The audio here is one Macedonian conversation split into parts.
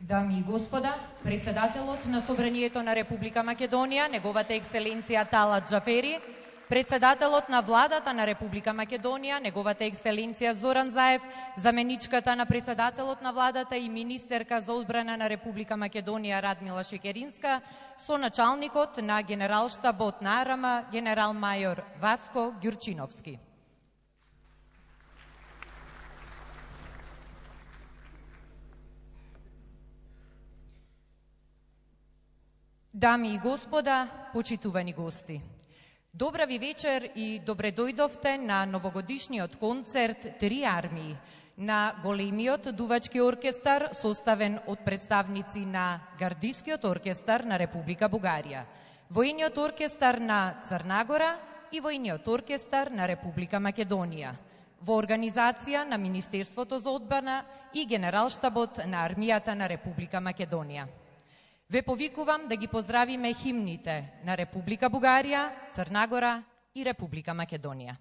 Дами и господа, председателот на Собранието на Република Македонија, неговата екселенција Талат Џафери, председателот на Владата на Република Македонија, неговата екселенција Зоран Заев, заменичката на председателот на Владата и министерка за одбрана на Република Македонија Радмила Шекеринска, со началникот на Генералштабот на АРМ, генерал мајор Васко Ѓурчиновски. Дами и господа, почитувани гости, добра ви вечер и добре дојдовте на новогодишниот концерт Три армии на големиот дувачки оркестар составен од представници на Гардискиот оркестар на Република Бугарија, Војниот оркестар на Црна Гора и Војниот оркестар на Република Македонија, во организација на Министерството за одбрана и Генералштабот на армијата на Република Македонија. Ве повикувам да ги поздравиме химните на Република Бугарија, Црна Гора и Република Македонија.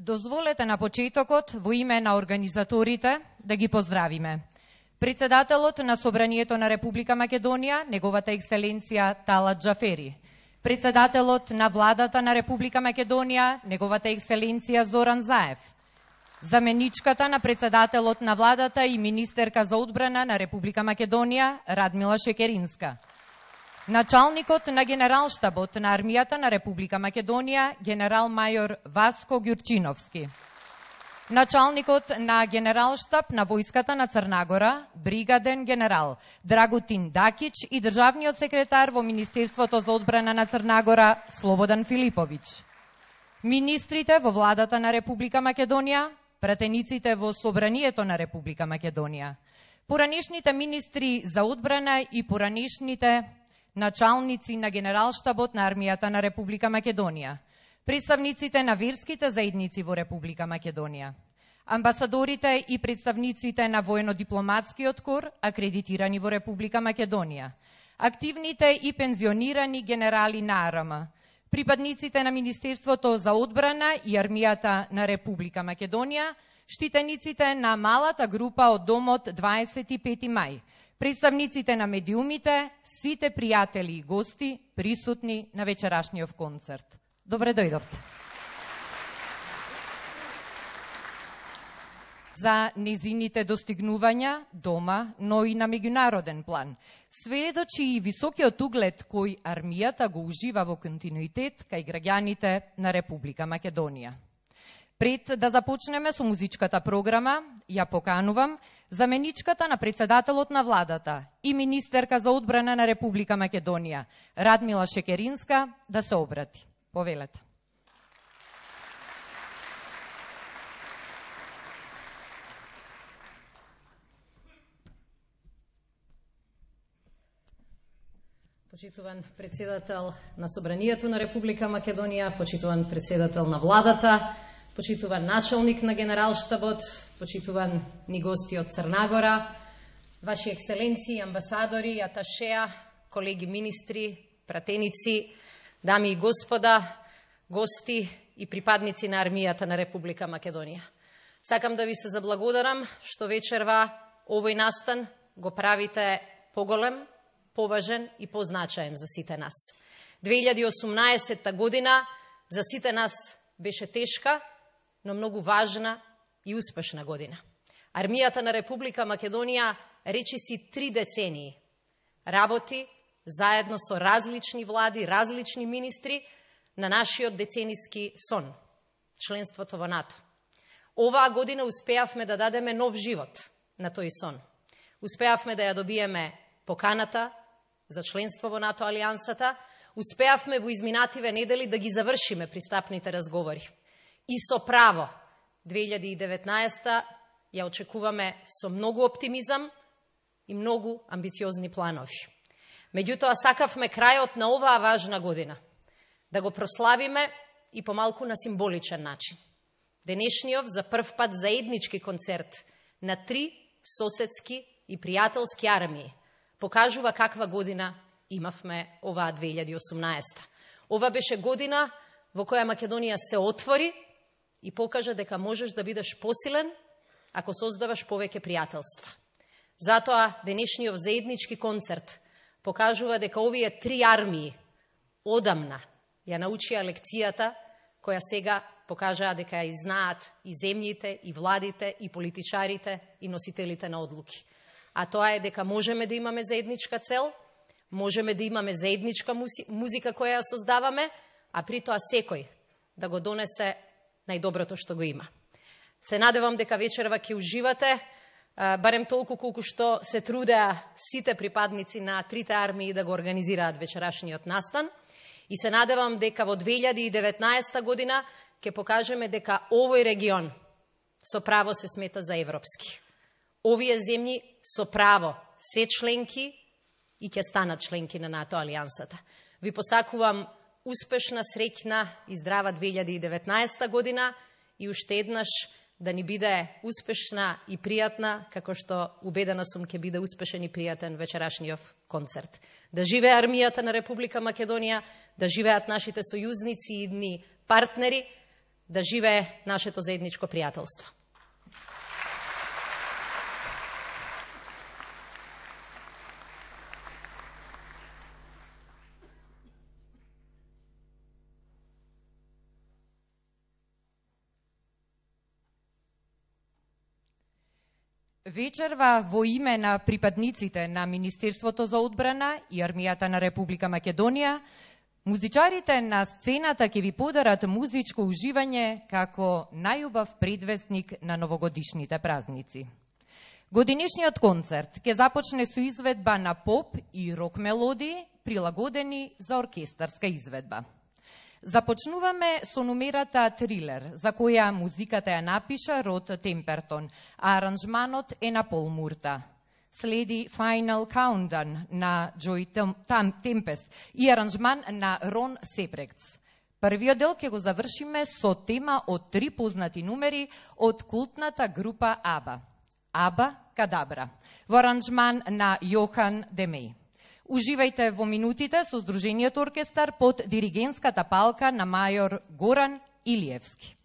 Дозволете на почетокот во име на организаторите да ги поздравиме. Председателот на Собранието на Република Македонија, неговата екселенција Талат Джафери. Председателот на Владата на Република Македонија, неговата екселенција Зоран Заев. Заменичката на председателот на Владата и министерка за одбрана на Република Македонија, Радмила Шекеринска. Началникот на Генералштабот на Армијата на Република Македонија, генерал-мајор Васко Ѓурчиновски. Началникот на Генералштаб на Војската на Црнагора, бригаден генерал Драгутин Дакич и државниот секретар во Министерството за одбрана на Црнагора, Слободан Филиповиќ. Министрите во Владата на Република Македонија, пратениците во Собранието на Република Македонија, поранешните министри за одбрана и поранешните началници на Генералштабот на Армијата на Република Македонија, представниците на верските заедници во Република Македонија, амбасадорите и представниците на воено-дипломатскиот кор акредитирани во Република Македонија, активните и пензионирани генерали на АРМ, припадниците на Министерството за одбрана и Армијата на Република Македонија, штитениците на малата група од Домот 25 мај, представниците на медиумите, сите пријатели и гости присутни на вечерашниот концерт. Добре дојдовте. За незините достигнувања дома, но и на меѓународен план, сведочи и високиот углед кој армијата го ужива во континуитет кај граѓаните на Република Македонија. Пред да започнеме со музичката програма, ја поканувам заменичката на председателот на Владата и министерка за одбрана на Република Македонија, Радмила Шекеринска, да се обрати. Повелете. Почитуван председател на Собранието на Република Македонија, почитуван председател на Владата, почитуван началник на Генералштабот, почитуван ни гости од Црнагора, ваши екселенции, амбасадори, аташеа, колеги министри, пратеници, дами и господа, гости и припадници на Армијата на Република Македонија. Сакам да ви се заблагодарам што вечерва овој настан го правите поголем, поважен и позначаен за сите нас. 2018 година за сите нас беше тешка, но многу важна и успешна година. Армијата на Република Македонија речиси 3 децении работи заедно со различни влади, различни министри на нашиот децениски сон, членството во НАТО. Оваа година успеавме да дадеме нов живот на тој сон. Успеавме да ја добиеме поканата за членство во НАТО алијансата, успеавме во изминативе недели да ги завршиме пристапните разговори. И со право 2019 ја очекуваме со многу оптимизам и многу амбициозни планови. Меѓутоа, сакавме крајот на оваа важна година да го прославиме и помалку на символичен начин. Денешниот за прв пат заеднички концерт на 3 соседски и пријателски армии покажува каква година имавме оваа 2018. Ова беше година во која Македонија се отвори и покажа дека можеш да бидеш посилен ако создаваш повеќе пријателства. Затоа денешниот заеднички концерт покажува дека овие 3 армии одамна ја научија лекцијата која сега покажаа дека ја знаат и земјите, и владите, и политичарите, и носителите на одлуки. А тоа е дека можеме да имаме заедничка цел, можеме да имаме заедничка музика која ја создаваме, а при тоа секој да го донесе најдоброто што го има. Се надевам дека вечерва ќе уживате, барем толку колку што се трудеа сите припадници на 3 армии да го организираат вечерашниот настан. И се надевам дека во 2019 година ќе покажеме дека овој регион со право се смета за европски. Овие земји со право се членки и ќе станат членки на НАТО алијансата. Ви посакувам успешна, среќна и здрава 2019 година и уште еднаш да ни биде успешна и пријатна, како што убедена сум ќе биде успешен и пријатен вечерашниот концерт. Да живее армијата на Република Македонија, да живеат нашите сојузници и идни партнери, Да живее нашето заедничко пријателство. Вечерва во име на припадниците на Министерството за одбрана и Армијата на Република Македонија, музичарите на сцената ќе ви подарат музичко уживање како најубав предвестник на новогодишните празници. Годинешниот концерт ќе започне со изведба на поп и рок мелодии, прилагодени за оркестарска изведба. Започнуваме со номерата Трилер, за која музиката ја напиша Род Темпертон, а аранжманот е на Пол Мурта. Следи Final Countdown на Джој Темпест и аранжман на Рон Сепрекц. Првиот дел ќе го завршиме со тема од 3 познати номери од култната група Аба. Аба Кадабра, во аранжман на Јохан Демеј. Уживајте во минутите со Сдруженијето оркестар под диригентската палка на мајор Горан Илиевски.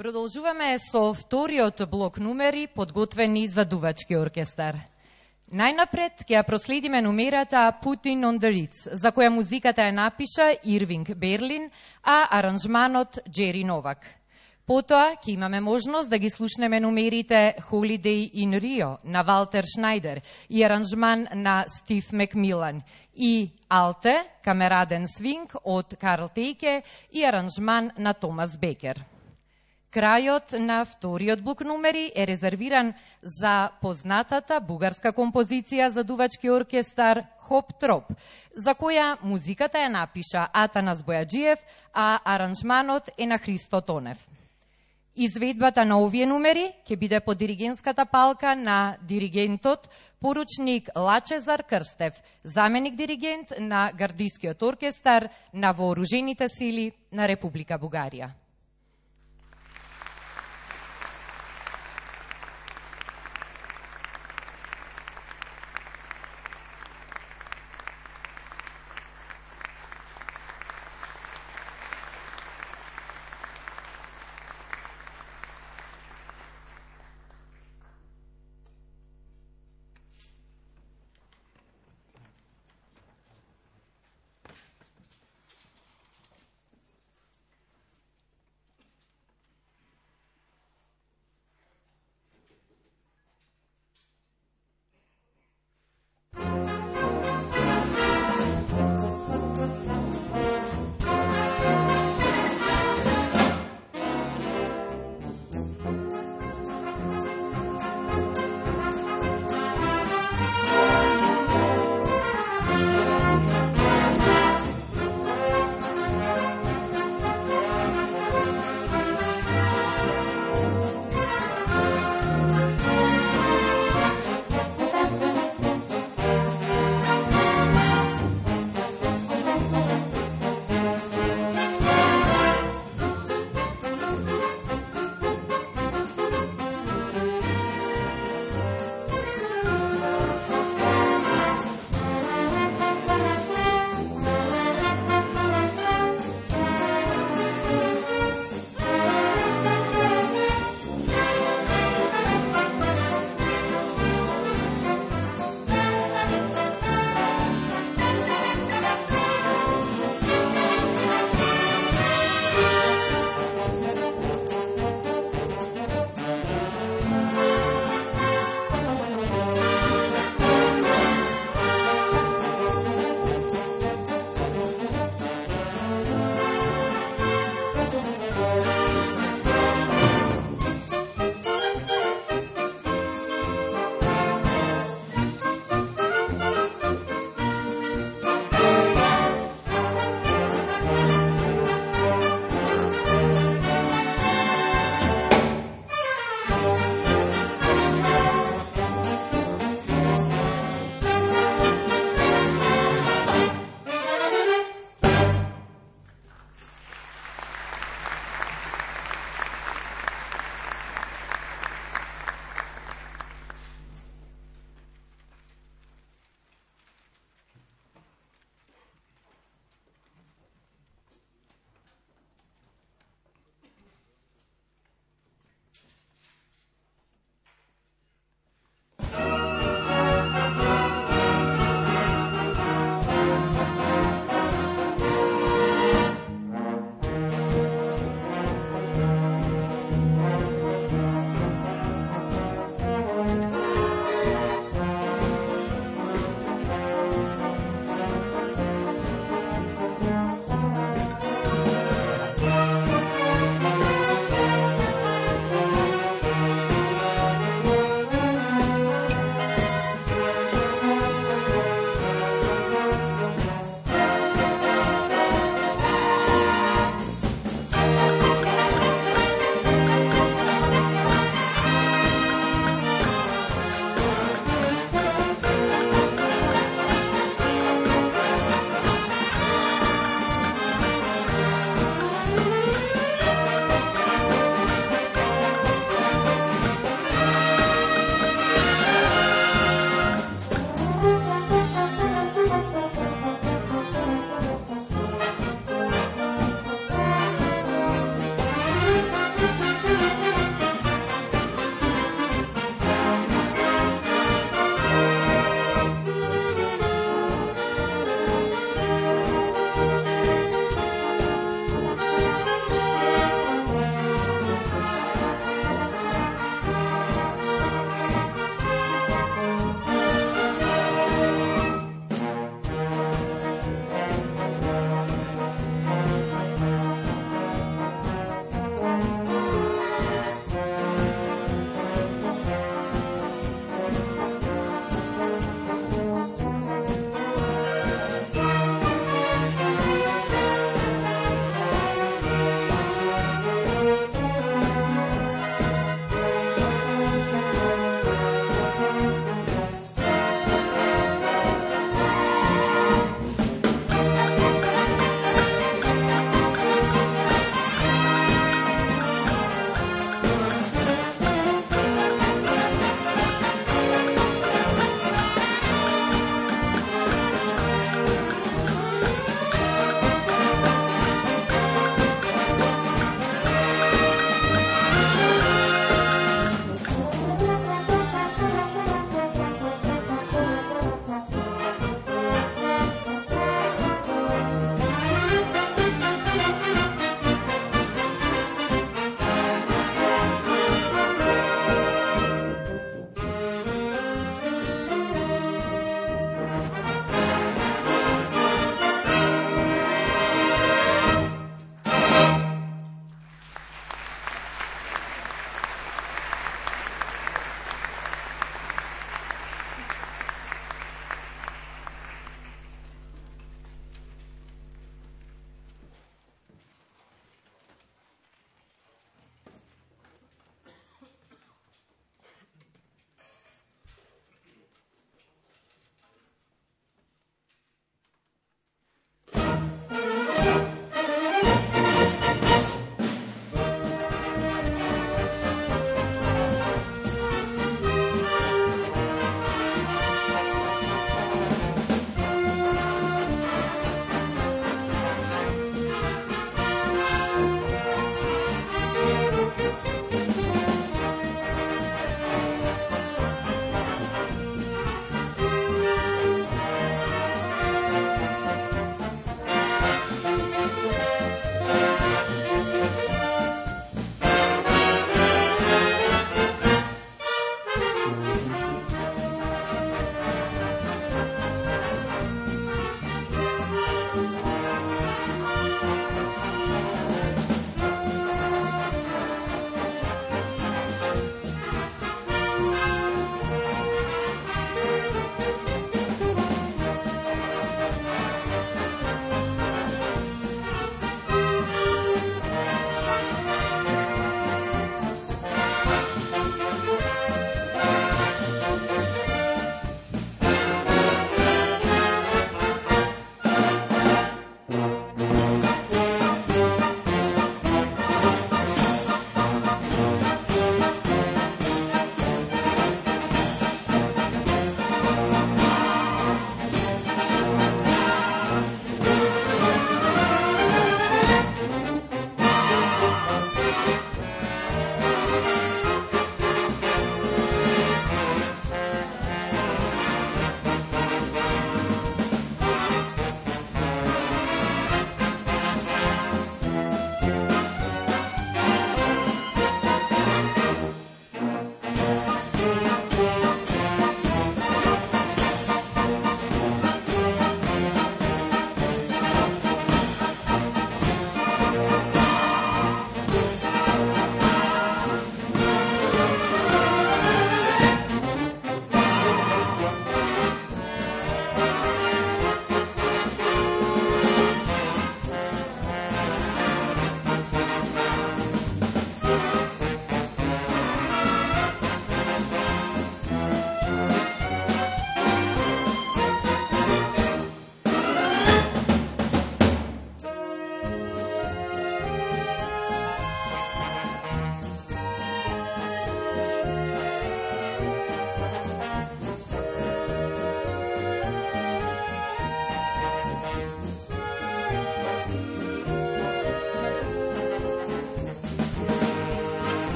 Продолжуваме со вториот блок numeri подготвени за дувачки оркестар. Најнапред ќе ја проследиме numерата Putting on the Ritz, за која музиката ја напиша Ирвинг Берлин, а аранжманот Джери Новак. Потоа ќе имаме можност да ги слушнеме numерите Holiday in Rio на Валтер Шнајдер и аранжман на Стив Макмилан и Алте, камераден свинг од Карл Тейке и аранжман на Томас Бекер. Крајот на вториот блок numeri е резервиран за познатата бугарска композиција за дувачки оркестар Хоп Троп, за која музиката ја напиша Атанас Бојаджиев, а аранжманот е на Христо Тонев. Изведбата на овие numeri ќе биде под диригентската палка на диригентот поручник Лачезар Крстев, заменик диригент на Гардискиот оркестар на Вооружените сили на Република Бугарија.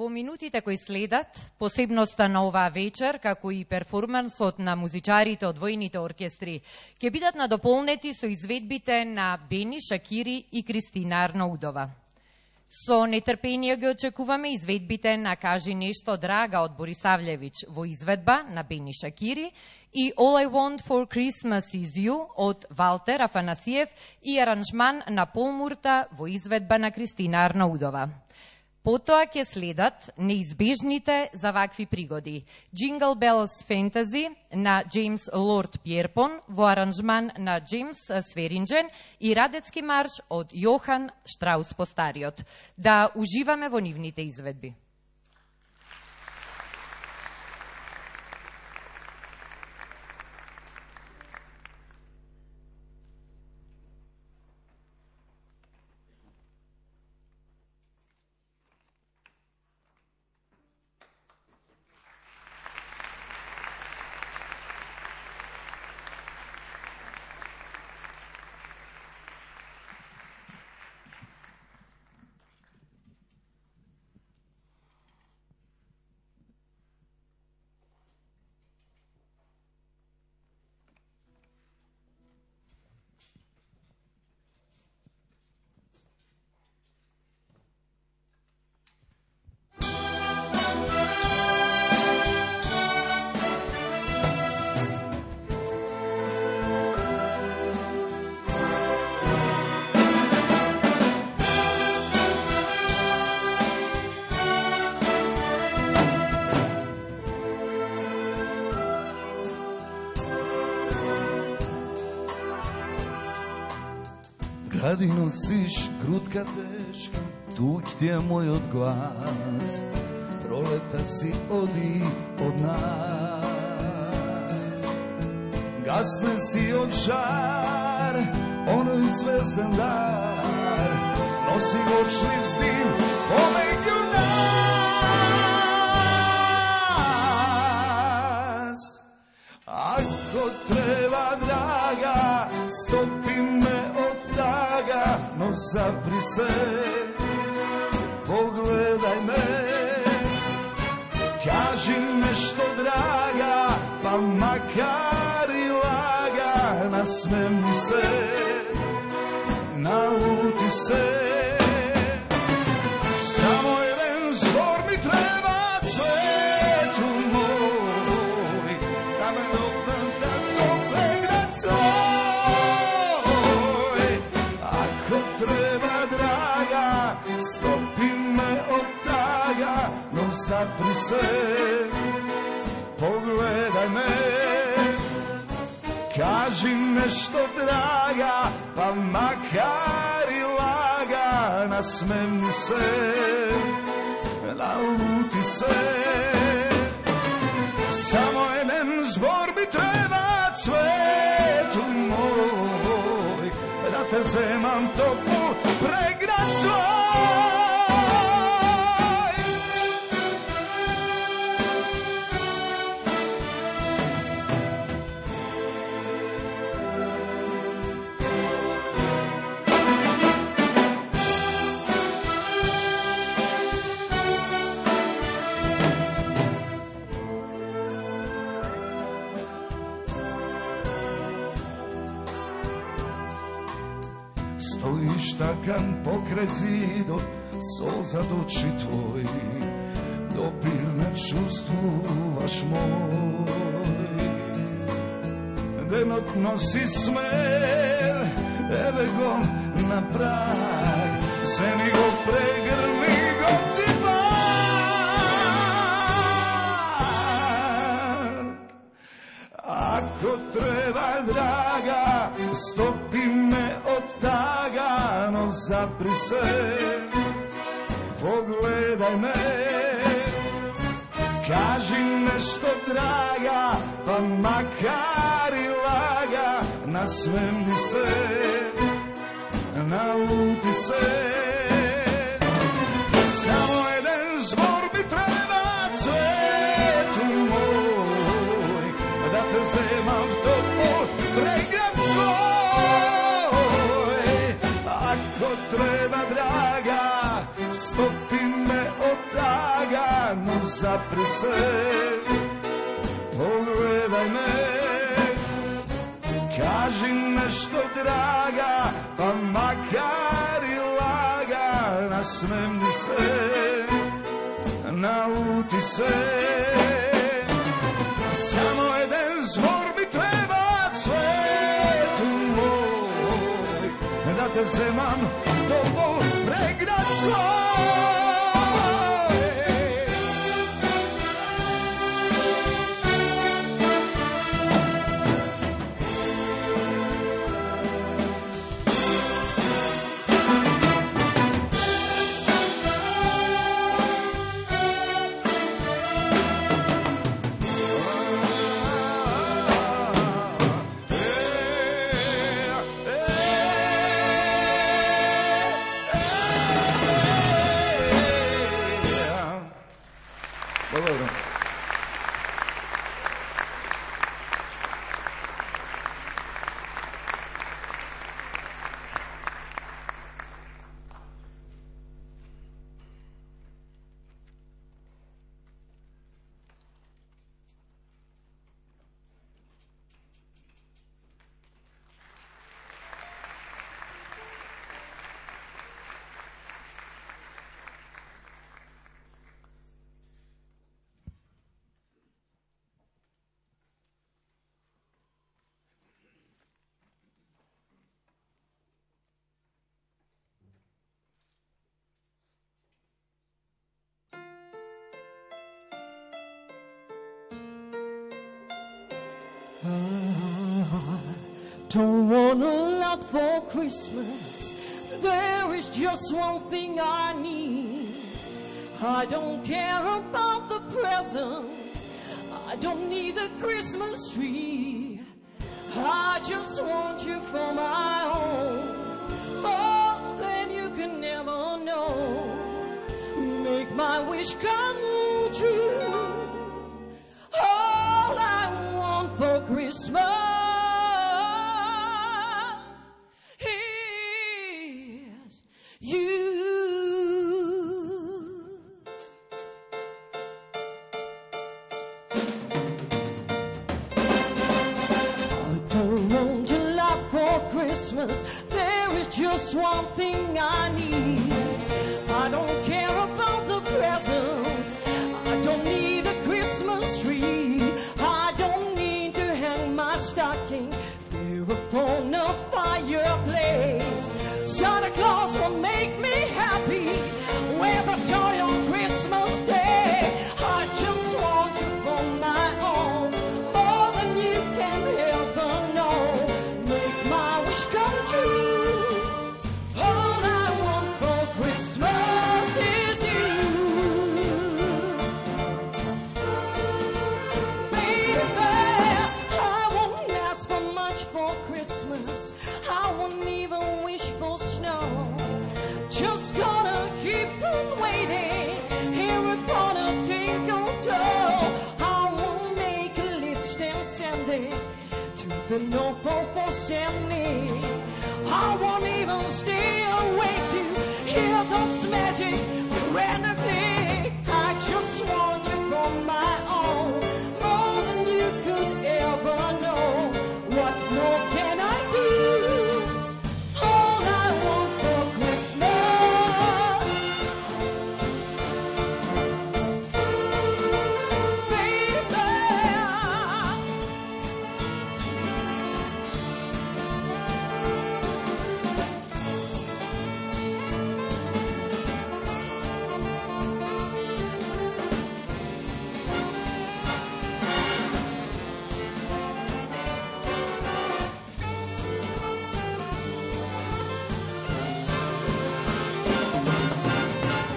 Во минутите кои следат, посебноста на оваа вечер, како и перформансот на музичарите од војните оркестри, ќе бидат надополнети со изведбите на Бени Шакири и Кристина Арнаудова. Со нетрпение ги очекуваме изведбите на Кажи нешто драга од Борисавлевич во изведба на Бени Шакири и All I Want for Christmas is You од Валтер Афанасиев и аранжман на Пол Мурта во изведба на Кристина Арнаудова. Потоа ќе следат неизбежните за вакви пригоди. Jingle Bells Fantasy на Джеймс Лорд Пиерпон во аранжман на Джеймс Сверинджен и Радецки марш од Јохан Штраус Постариот. Да уживаме во нивните изведби. Ради носиш грудка тешка, тук ти е мојот глас, пролета си оди од нас. Гасне си од жар, оној звезден дар, носи го члив стим помеѓу нас. Ако треба, драга, стопи ме од тага, но запри се, погледај ме, кажи нешто, драга, па макар и лага, насмени се, наути се. Само еден збор ми треба, цвету мој, да zapri se, pogledaj me, kaži nešto draga, pa makar i laga, nasmeni se, naluti se. Samo jedan zbor bi treba cvetu moj, da te zemam toplu pregrad svoj. Stojiš takan pokraj zidom, solza doći tvoj, dopir me čustvuvaš moj. Denotno si smer, eve go na prag, seni go pregrli go ti bak. Ako treba draga, stopi me od taga, no zapri se, pogledaj me, kaži nešto draga, pa makar i laga, nasmeni se, naluti se. Samo jedan zbor bi treba cvetu moj, da te zemam toplu pregrad svoj. Ako treba draga, stopi me od taga, no zapri se, pogledaj me, kaži nešto draga, pa makar i laga, nasmeni se, naluti se. Samo jedan zbor bi treba cvetu moj, da te zemam toplu pregrad svoj. Don't want a lot for Christmas. There is just one thing I need. I don't care about the presents. I don't need the Christmas tree. I just want you for my own. More than you can never know. Make my wish come true. All I want for Christmas is you. I don't want a lot for Christmas. There is just one thing I need. I don't care about the presents. I don't need a Christmas tree. I don't need to hang my stocking there upon a fireplace. Santa Claus will make me happy with a toy on Christmas Day. candy to the North Pole for Stanley. I won't even stay awake to hear those magic randomly. I just want you for my own, more than you could ever know. What more can I do? All I want for Christmas, baby.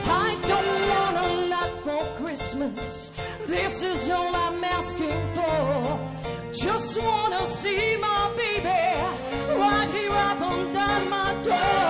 I don't want a lot for Christmas. This is all I'm asking for. Just wanna see my baby right here up and down my door.